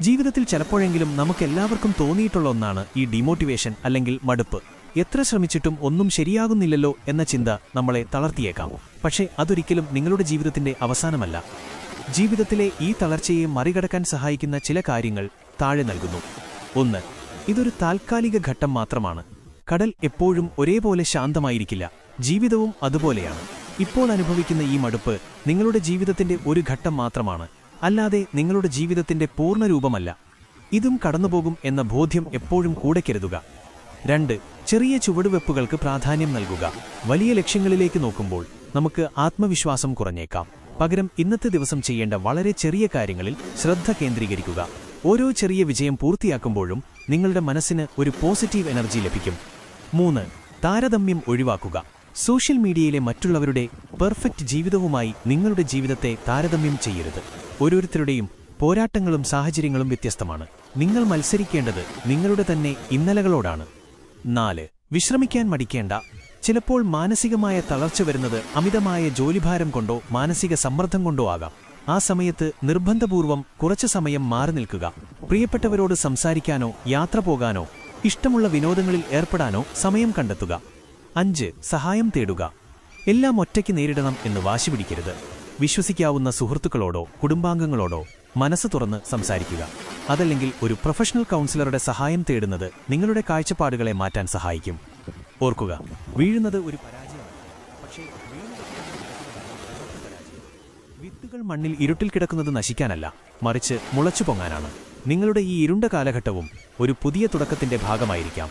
ജീവിതത്തിൽ ചിലപ്പോഴെങ്കിലും നമുക്കെല്ലാവർക്കും തോന്നിയിട്ടുള്ള ഒന്നാണ് ഈ ഡിമോട്ടിവേഷൻ അല്ലെങ്കിൽ മടുപ്പ്. എത്ര ശ്രമിച്ചിട്ടും ഒന്നും ശരിയാകുന്നില്ലല്ലോ എന്ന ചിന്ത നമ്മളെ തളർത്തിയേക്കാം. പക്ഷേ അതൊരിക്കലും നിങ്ങളുടെ ജീവിതത്തിന്റെ അവസാനമല്ല. ജീവിതത്തിലെ ഈ തളർച്ചയെ മറികടക്കാൻ സഹായിക്കുന്ന ചില കാര്യങ്ങൾ താഴെ നൽകുന്നു. 1. ഇതൊരു താൽക്കാലിക ഘട്ടം മാത്രമാണ്. കടൽ എപ്പോഴും ഒരേപോലെ ശാന്തമായിരിക്കില്ല. ജീവിതവും അതുപോലെയാണ്. ഇപ്പോൾ അനുഭവിക്കുന്ന ഈ മടുപ്പ് നിങ്ങളുടെ ജീവിതത്തിന്റെ ഒരു ഘട്ടം മാത്രമാണ്, അല്ലാതെ നിങ്ങളുടെ ജീവിതത്തിന്റെ പൂർണ്ണരൂപമല്ല. ഇതും കടന്നുപോകും എന്ന ബോധ്യം എപ്പോഴും കൂടെ കരുതുക. 2. ചെറിയ ചുവടുവെപ്പുകൾക്ക് പ്രാധാന്യം നൽകുക. വലിയ ലക്ഷ്യങ്ങളിലേക്ക് നോക്കുമ്പോൾ നമുക്ക് ആത്മവിശ്വാസം കുറഞ്ഞേക്കാം. പകരം ഇന്നത്തെ ദിവസം ചെയ്യേണ്ട വളരെ ചെറിയ കാര്യങ്ങളിൽ ശ്രദ്ധ കേന്ദ്രീകരിക്കുക. ഓരോ ചെറിയ വിജയം പൂർത്തിയാക്കുമ്പോഴും നിങ്ങളുടെ മനസ്സിന് ഒരു പോസിറ്റീവ് എനർജി ലഭിക്കും. 3. താരതമ്യം ഒഴിവാക്കുക. സോഷ്യൽ മീഡിയയിലെ മറ്റുള്ളവരുടെ പെർഫെക്റ്റ് ജീവിതവുമായി നിങ്ങളുടെ ജീവിതത്തെ താരതമ്യം ചെയ്യരുത്. ഓരോരുത്തരുടെയും പോരാട്ടങ്ങളും സാഹചര്യങ്ങളും വ്യത്യസ്തമാണ്. നിങ്ങൾ മത്സരിക്കേണ്ടത് നിങ്ങളുടെ തന്നെ ഇന്നലകളോടാണ്. 4. വിശ്രമിക്കാൻ മടിക്കേണ്ട. ചിലപ്പോൾ മാനസികമായ തളർച്ച വരുന്നത് അമിതമായ ജോലിഭാരം കൊണ്ടോ മാനസിക സമ്മർദ്ദം കൊണ്ടോ ആകാം. ആ സമയത്ത് നിർബന്ധപൂർവം കുറച്ചു സമയം മാറി നിൽക്കുക. പ്രിയപ്പെട്ടവരോട് സംസാരിക്കാനോ യാത്ര പോകാനോ ഇഷ്ടമുള്ള വിനോദങ്ങളിൽ ഏർപ്പെടാനോ സമയം കണ്ടെത്തുക. 5. സഹായം തേടുക. എല്ലാം ഒറ്റയ്ക്ക് നേരിടണം എന്ന് വാശി പിടിക്കരുത്. വിശ്വസിക്കാവുന്ന സുഹൃത്തുക്കളോടോ കുടുംബാംഗങ്ങളോടോ മനസ്സ് തുറന്ന് സംസാരിക്കുക. അതല്ലെങ്കിൽ ഒരു പ്രൊഫഷണൽ കൗൺസിലറുടെ സഹായം തേടുന്നത് നിങ്ങളുടെ കാഴ്ചപ്പാടുകളെ മാറ്റാൻ സഹായിക്കും. ഓർക്കുക, വീഴുന്നത് ഒരു പരാജയമാണ്, പക്ഷേ വിത്തുകൾ മണ്ണിൽ ഇരുട്ടിൽ കിടക്കുന്നത് നശിക്കാനല്ല, മറിച്ച് മുളച്ചു പൊങ്ങാനാണ്. നിങ്ങളുടെ ഈ ഇരുണ്ട കാലഘട്ടവും ഒരു പുതിയ തുടക്കത്തിന്റെ ഭാഗമായിരിക്കാം.